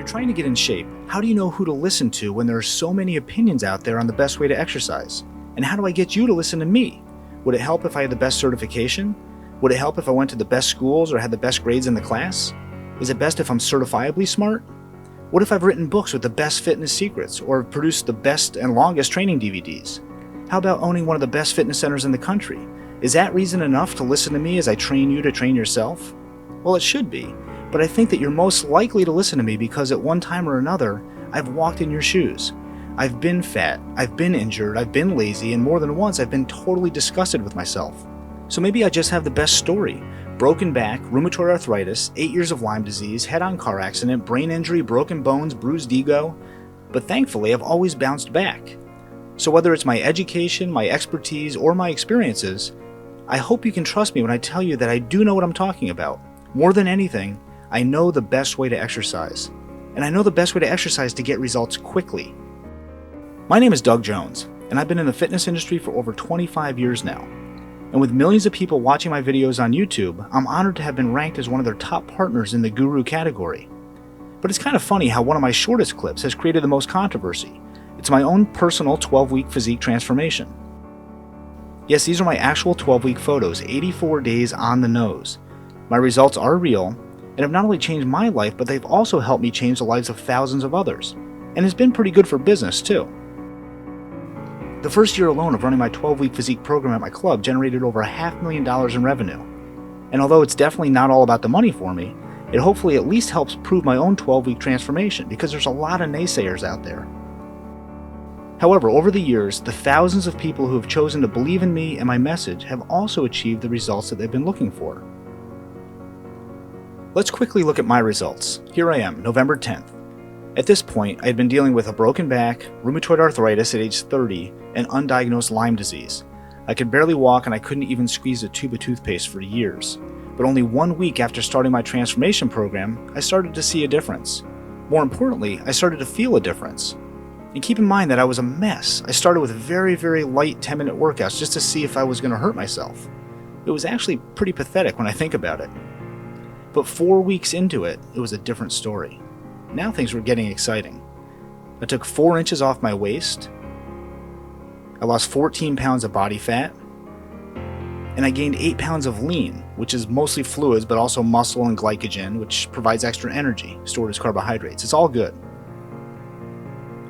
trying to get in shape, how do you know who to listen to when there are so many opinions out there on the best way to exercise? And how do I get you to listen to me? Would it help if I had the best certification? Would it help if I went to the best schools or had the best grades in the class? Is it best if I'm certifiably smart? What if I've written books with the best fitness secrets or produced the best and longest training DVDs? How about owning one of the best fitness centers in the country? Is that reason enough to listen to me as I train you to train yourself? Well, it should be, but I think that you're most likely to listen to me because at one time or another, I've walked in your shoes. I've been fat, I've been injured, I've been lazy, and more than once I've been totally disgusted with myself. So maybe I just have the best story. Broken back, rheumatoid arthritis, 8 years of Lyme disease, head-on car accident, brain injury, broken bones, bruised ego. But thankfully, I've always bounced back. So whether it's my education, my expertise, or my experiences, I hope you can trust me when I tell you that I do know what I'm talking about. More than anything, I know the best way to exercise. And I know the best way to exercise to get results quickly. My name is Doug Jones, and I've been in the fitness industry for over 25 years now. And with millions of people watching my videos on YouTube, I'm honored to have been ranked as one of their top partners in the guru category. But it's kind of funny how one of my shortest clips has created the most controversy. It's my own personal 12-week physique transformation. Yes, these are my actual 12-week photos, 84 days on the nose. My results are real, and have not only changed my life, but they've also helped me change the lives of thousands of others. And it's been pretty good for business, too. The first year alone of running my 12-week physique program at my club generated over $500,000 in revenue. And although it's definitely not all about the money for me, it hopefully at least helps prove my own 12-week transformation because there's a lot of naysayers out there. However, over the years, the thousands of people who have chosen to believe in me and my message have also achieved the results that they've been looking for. Let's quickly look at my results. Here I am, November 10th. At this point, I had been dealing with a broken back, rheumatoid arthritis at age 30, and undiagnosed Lyme disease. I could barely walk and I couldn't even squeeze a tube of toothpaste for years. But only 1 week after starting my transformation program, I started to see a difference. More importantly, I started to feel a difference. And keep in mind that I was a mess. I started with very, very light 10-minute workouts just to see if I was going to hurt myself. It was actually pretty pathetic when I think about it. But 4 weeks into it, it was a different story. Now things were getting exciting. I took 4 inches off my waist. I lost 14 pounds of body fat. And I gained 8 pounds of lean, which is mostly fluids, but also muscle and glycogen, which provides extra energy stored as carbohydrates. It's all good.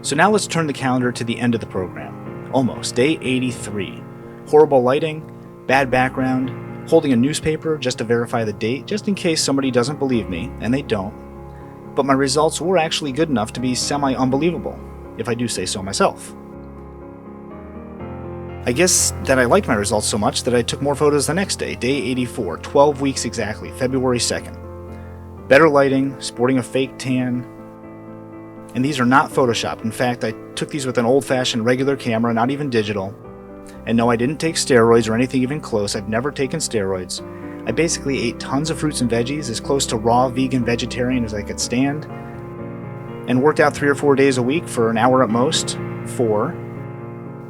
So now let's turn the calendar to the end of the program. Almost, day 83. Horrible lighting, bad background, holding a newspaper just to verify the date, just in case somebody doesn't believe me, and they don't. But my results were actually good enough to be semi-unbelievable, if I do say so myself. I guess that I liked my results so much that I took more photos the next day, day 84, 12 weeks exactly, February 2nd. Better lighting, sporting a fake tan. And these are not photoshopped. In fact, I took these with an old-fashioned regular camera, not even digital. And no, I didn't take steroids or anything even close. I've never taken steroids. I basically ate tons of fruits and veggies, as close to raw vegan vegetarian as I could stand, and worked out 3 or 4 days a week for an hour at most for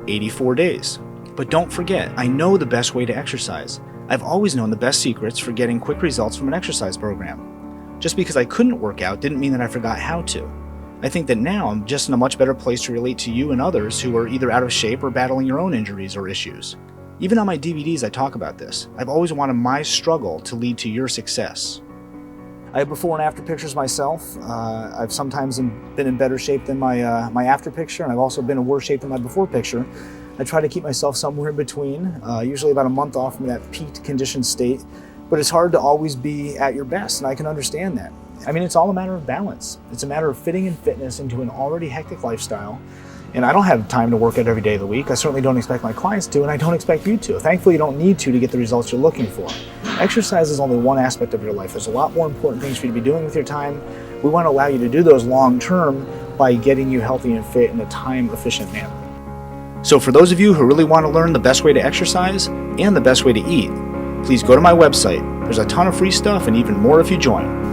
84 days. But don't forget, I know the best way to exercise. I've always known the best secrets for getting quick results from an exercise program. Just because I couldn't work out didn't mean that I forgot how to. I think that now I'm just in a much better place to relate to you and others who are either out of shape or battling your own injuries or issues. Even on my DVDs, I talk about this. I've always wanted my struggle to lead to your success. I have before and after pictures myself. I've sometimes been in better shape than my after picture, and I've also been in worse shape than my before picture. I try to keep myself somewhere in between, usually about a month off from that peaked conditioned state, but it's hard to always be at your best, and I can understand that. I mean, it's all a matter of balance. It's a matter of fitting in fitness into an already hectic lifestyle. And I don't have time to work out every day of the week. I certainly don't expect my clients to, and I don't expect you to. Thankfully, you don't need to get the results you're looking for. Exercise is only one aspect of your life. There's a lot more important things for you to be doing with your time. We want to allow you to do those long term by getting you healthy and fit in a time-efficient manner. So for those of you who really want to learn the best way to exercise and the best way to eat, please go to my website. There's a ton of free stuff and even more if you join.